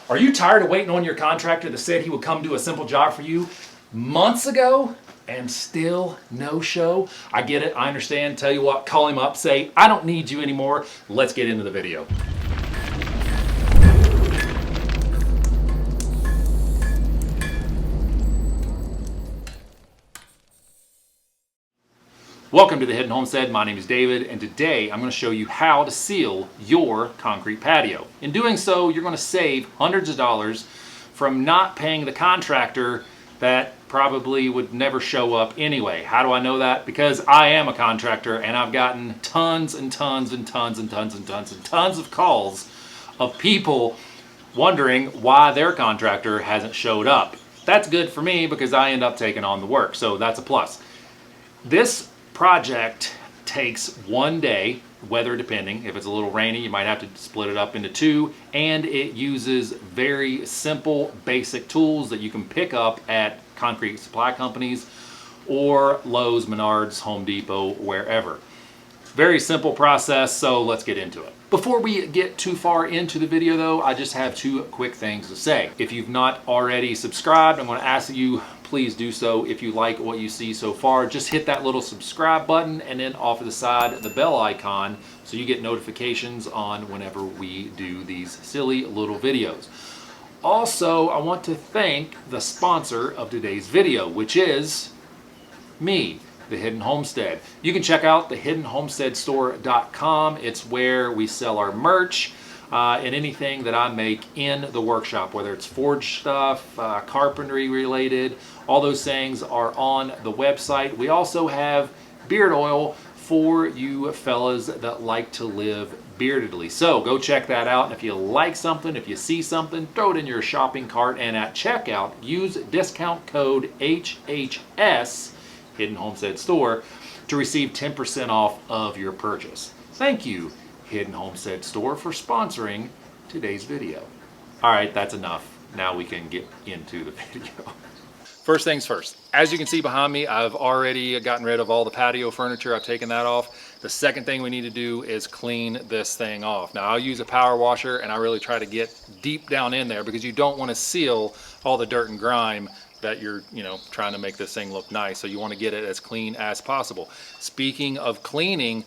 Are you tired of waiting on your contractor that said he would come do a simple job for you months ago and still no show? I get it, I understand. Tell you what, call him up, say, I don't need you anymore. Let's get into the video. Welcome to the Hidden Homestead. My name is David, and today I'm going to show you how to seal your concrete patio. In doing so, you're going to save hundreds of dollars from not paying the contractor that probably would never show up anyway. How do I know that? Because I am a contractor and I've gotten tons and tons and tons and tons and tons and tons of calls of people wondering why their contractor hasn't showed up. That's good for me because I end up taking on the work, so that's a plus. This project takes one day, weather depending. If it's a little rainy, you might have to split it up into two, and it uses very simple, basic tools that you can pick up at concrete supply companies or Lowe's, Menards, Home Depot, wherever. Very simple process, so let's get into it. Before we get too far into the video though, I just have two quick things to say. If you've not already subscribed, I'm going to ask that you please do so. If you like what you see so far, just hit that little subscribe button and then off to the side the bell icon so you get notifications on whenever we do these silly little videos. Also, I want to thank the sponsor of today's video, which is me, The Hidden Homestead. You can check out thehiddenhomesteadstore.com. It's where we sell our merch and anything that I make in the workshop, whether it's forge stuff, carpentry related, all those things are on the website. We also have beard oil for you fellas that like to live beardedly. So go check that out, and if you like something, if you see something, throw it in your shopping cart, and at checkout, use discount code HHS, Hidden Homestead Store, to receive 10% off of your purchase. Thank you, Hidden Homestead Store, for sponsoring today's video. All right, that's enough. Now we can get into the video. First things first, as you can see behind me, I've already gotten rid of all the patio furniture. I've taken that off. The second thing we need to do is clean this thing off. Now I'll use a power washer, and I really try to get deep down in there because you don't want to seal all the dirt and grime that you're trying to make this thing look nice. So you want to get it as clean as possible. Speaking of cleaning,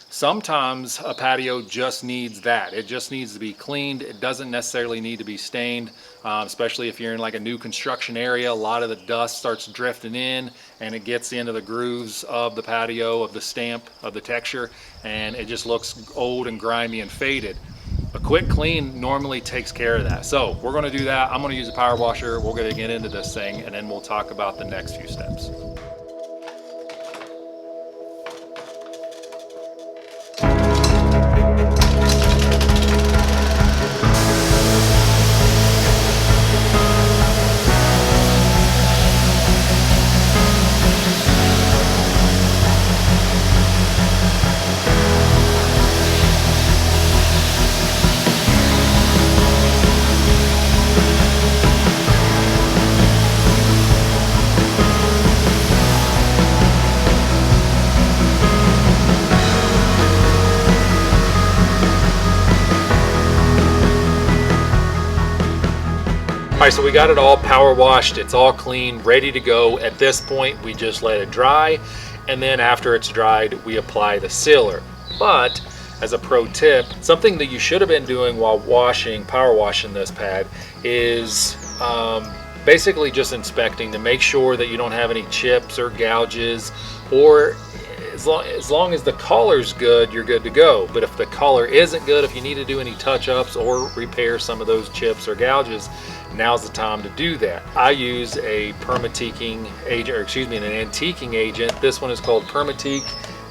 sometimes a patio just needs that. It just needs to be cleaned. It doesn't necessarily need to be stained, especially if you're in like a new construction area. A lot of the dust starts drifting in and it gets into the grooves of the patio, of the stamp, of the texture, and it just looks old and grimy and faded. A quick clean normally takes care of that. So we're going to do that. I'm going to use a power washer. We're going to get into this thing and then we'll talk about the next few steps. All right, so we got it all power washed. It's all clean, ready to go. At this point, we just let it dry, and then after it's dried, we apply the sealer. But as a pro tip, something that you should have been doing while power washing this pad is basically just inspecting to make sure that you don't have any chips or gouges, or as long as the color's good, you're good to go. But if the color isn't good, if you need to do any touch-ups or repair some of those chips or gouges, now's the time to do that. I use a permateaking agent, or excuse me, an antiquing agent. This one is called Permateak,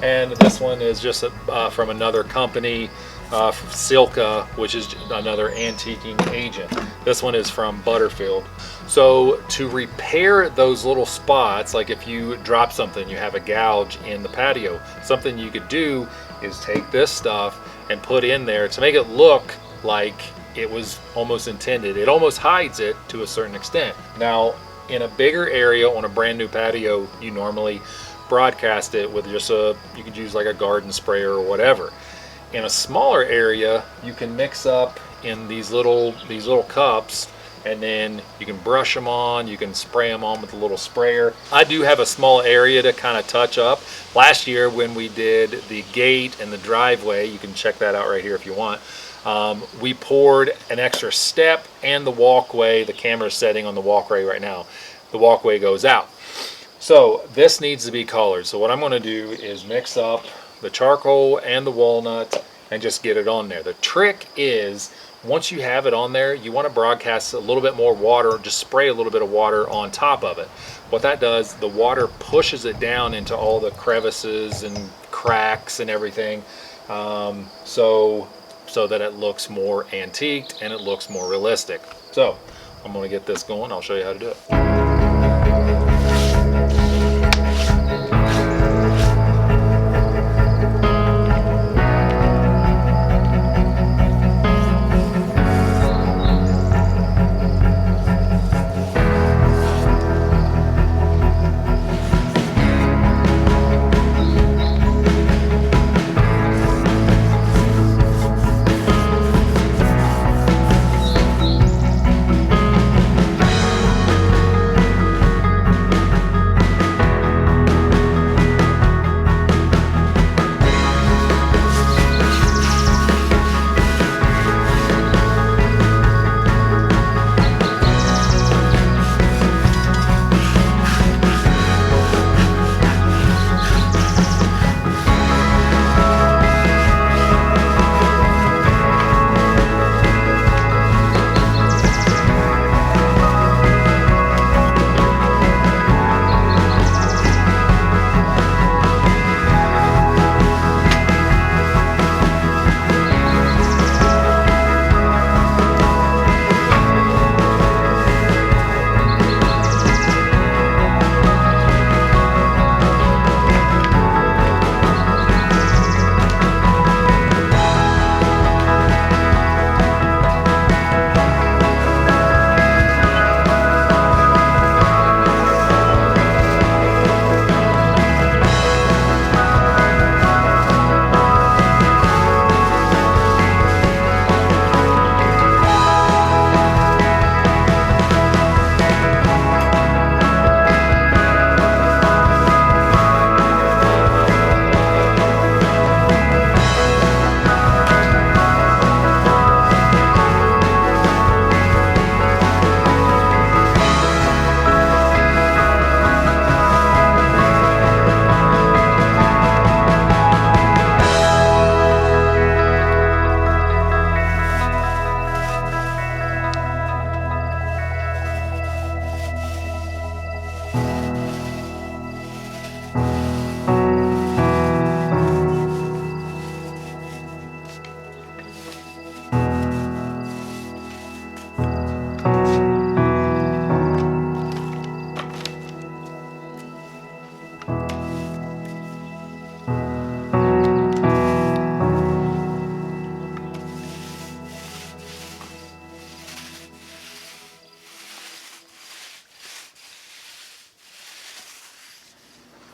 and this one is just from another company, Silka, which is another antiquing agent. This one is from Butterfield. So to repair those little spots, like if you drop something, you have a gouge in the patio, something you could do is take this stuff and put in there to make it look like it was almost intended. It almost hides it to a certain extent. Now, in a bigger area on a brand new patio, you normally broadcast it with just you could use like a garden sprayer or whatever. In a smaller area, you can mix up in these little cups, and then you can brush them on, you can spray them on with a little sprayer. I do have a small area to kind of touch up. Last year when we did the gate and the driveway, you can check that out right here if you want, we poured an extra step and the walkway. The camera's setting on the walkway right now. The walkway goes out. So this needs to be colored. So what I'm going to do is mix up the charcoal and the walnut and just get it on there. The trick is, once you have it on there, you want to broadcast a little bit more water, just spray a little bit of water on top of it. What that does, the water pushes it down into all the crevices and cracks and everything, so that it looks more antiqued and it looks more realistic. So I'm going to get this going. I'll show you how to do it.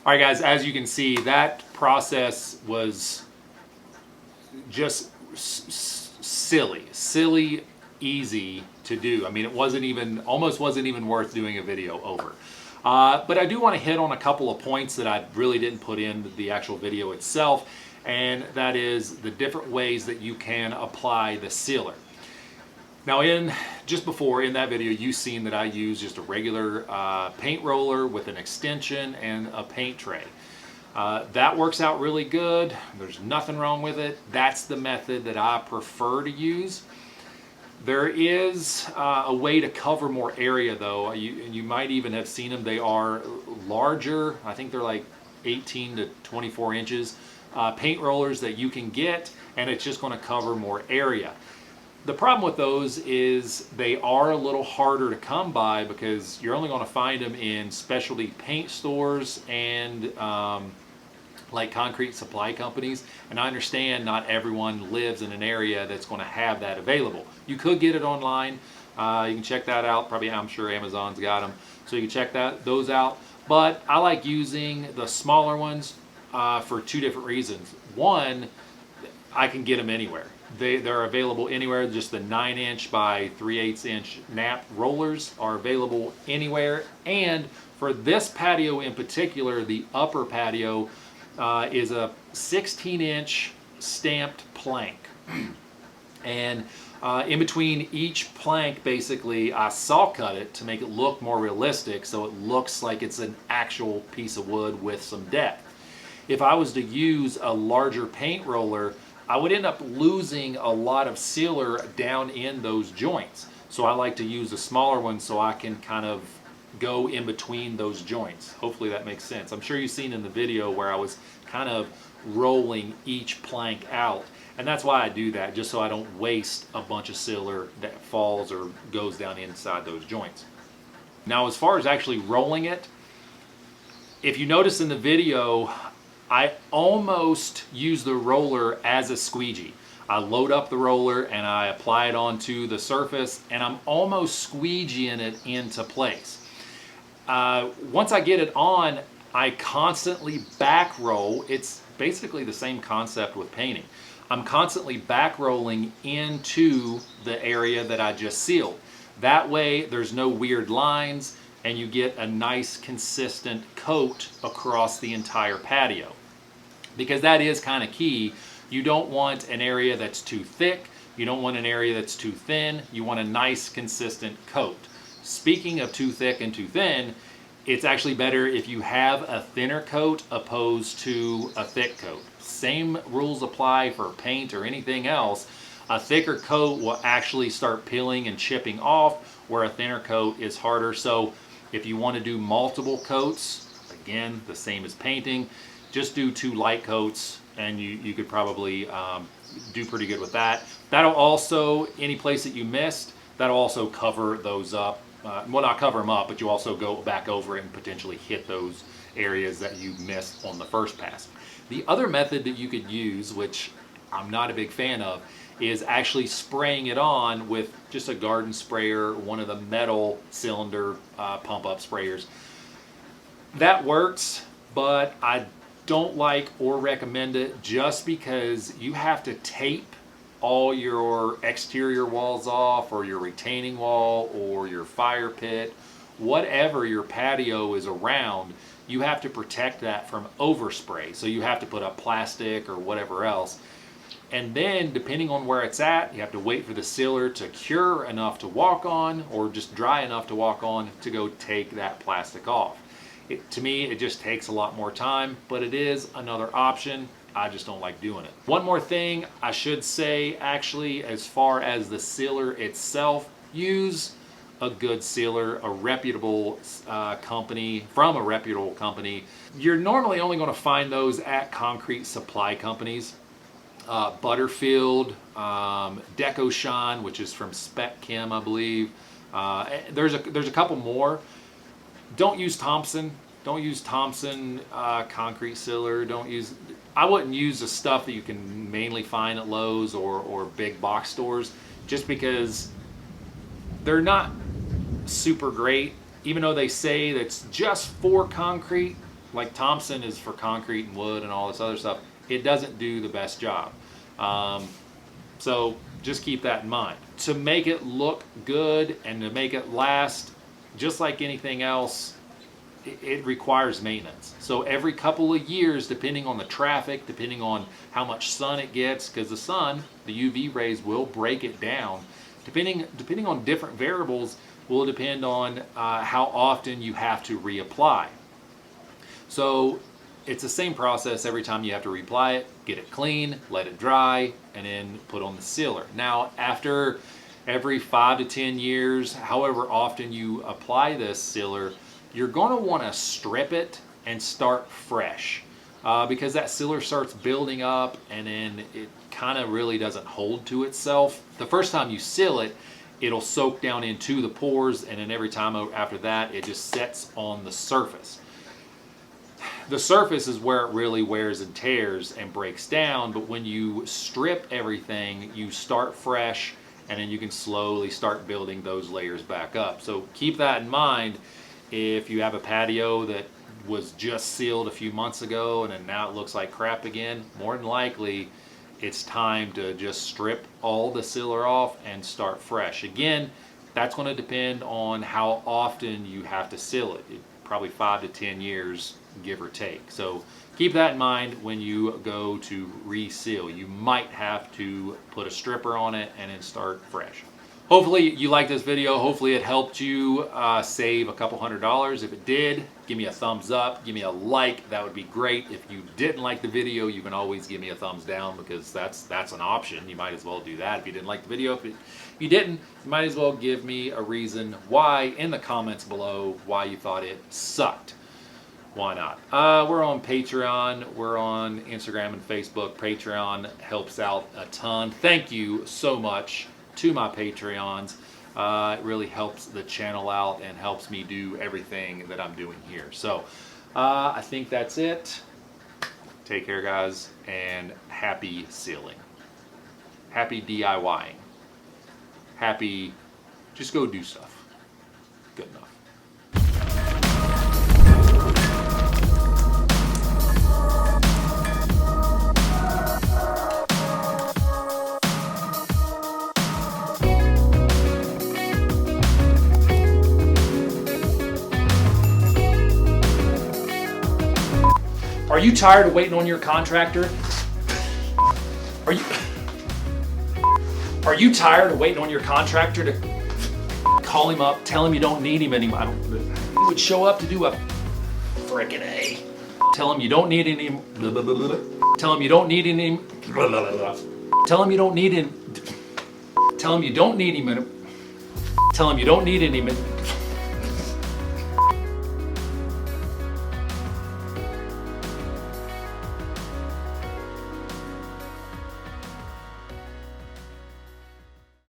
All right, guys, as you can see, that process was just silly easy to do. I mean, it almost wasn't even worth doing a video over. But I do want to hit on a couple of points that I really didn't put in the actual video itself, and that is the different ways that you can apply the sealer. Now, just before in that video, you've seen that I use just a regular paint roller with an extension and a paint tray. That works out really good. There's nothing wrong with it. That's the method that I prefer to use. There is a way to cover more area, though. You might even have seen them. They are larger. I think they're like 18 to 24 inches. Paint rollers that you can get, and it's just going to cover more area. The problem with those is they are a little harder to come by because you're only going to find them in specialty paint stores and like concrete supply companies. And I understand not everyone lives in an area that's going to have that available. You could get it online. You can check that out. Probably, I'm sure Amazon's got them. So you can check those out. But I like using the smaller ones for two different reasons. One, I can get them anywhere. They're available anywhere. Just the 9" by 3/8" nap rollers are available anywhere. And for this patio in particular, the upper patio is a 16" stamped plank. And in between each plank, basically, I saw cut it to make it look more realistic, so it looks like it's an actual piece of wood with some depth. If I was to use a larger paint roller, I would end up losing a lot of sealer down in those joints. So I like to use a smaller one so I can kind of go in between those joints. Hopefully that makes sense. I'm sure you've seen in the video where I was kind of rolling each plank out. And that's why I do that, just so I don't waste a bunch of sealer that falls or goes down inside those joints. Now, as far as actually rolling it, if you notice in the video, I almost use the roller as a squeegee. I load up the roller and I apply it onto the surface, and I'm almost squeegeeing it into place. Once I get it on, I constantly back roll. It's basically the same concept with painting. I'm constantly back rolling into the area that I just sealed. That way there's no weird lines and you get a nice consistent coat across the entire patio. Because that is kind of key. You don't want an area that's too thick. You don't want an area that's too thin. You want a nice consistent coat. Speaking of too thick and too thin, it's actually better if you have a thinner coat opposed to a thick coat. Same rules apply for paint or anything else. A thicker coat will actually start peeling and chipping off, where a thinner coat is harder. So if you want to do multiple coats, again, the same as painting, just do 2 light coats and you could probably do pretty good with that. That'll also, any place that you missed, that'll also cover those up. Well, not cover them up, but you also go back over it and potentially hit those areas that you missed on the first pass. The other method that you could use, which I'm not a big fan of, is actually spraying it on with just a garden sprayer, one of the metal cylinder pump-up sprayers. That works, but I don't like or recommend it just because you have to tape all your exterior walls off, or your retaining wall, or your fire pit, whatever your patio is around. You have to protect that from overspray. So you have to put up plastic or whatever else. And then depending on where it's at, you have to wait for the sealer to cure enough to walk on, or just dry enough to walk on, to go take that plastic off. To me, it just takes a lot more time, but it is another option. I just don't like doing it. One more thing I should say, actually, as far as the sealer itself, use a good sealer, a reputable company, from a reputable company. You're normally only going to find those at concrete supply companies. Butterfield, DecoShine, which is from Spec Chem, I believe. There's a couple more. Don't use Thompson. Don't use Thompson concrete sealer. I wouldn't use the stuff that you can mainly find at Lowe's or big box stores, just because they're not super great. Even though they say that's just for concrete, like Thompson is for concrete and wood and all this other stuff, it doesn't do the best job. So just keep that in mind. To make it look good and to make it last, just like anything else, it requires maintenance. So every couple of years, depending on the traffic, depending on how much sun it gets, because the sun, the UV rays will break it down. Depending on different variables, will depend on how often you have to reapply. So it's the same process every time you have to reapply it. Get it clean, let it dry, and then put on the sealer. Now, after every 5 to 10 years, however often you apply this sealer, you're going to want to strip it and start fresh, because that sealer starts building up and then it kind of really doesn't hold to itself. The first time you seal it, it'll soak down into the pores, and then every time after that, it just sets on the surface. The surface is where it really wears and tears and breaks down, but when you strip everything, you start fresh, and then you can slowly start building those layers back up. So keep that in mind. If you have a patio that was just sealed a few months ago and then now it looks like crap again, more than likely it's time to just strip all the sealer off and start fresh. Again, that's going to depend on how often you have to seal it. Probably 5 to 10 years, give or take. So keep that in mind when you go to reseal. You might have to put a stripper on it and then start fresh. Hopefully you liked this video. Hopefully it helped you save a couple $100. If it did, give me a thumbs up, give me a like. That would be great. If you didn't like the video, you can always give me a thumbs down, because that's an option. You might as well do that. If you didn't like the video, if you didn't, you might as well give me a reason why in the comments below why you thought it sucked. Why not? We're on Patreon. We're on Instagram and Facebook. Patreon helps out a ton. Thank you so much to my Patreons. It really helps the channel out and helps me do everything that I'm doing here. So I think that's it. Take care, guys, and happy sealing. Happy DIYing. Happy, just go do stuff. Good enough. Are you tired of waiting on your contractor? Are you tired of waiting on your contractor to call him up, tell him you don't need him anymore? He would show up to do a frickin' A. Tell him you don't need him. Tell him you don't need him. Tell him you don't need him. Tell him you don't need him. Tell him you don't need him.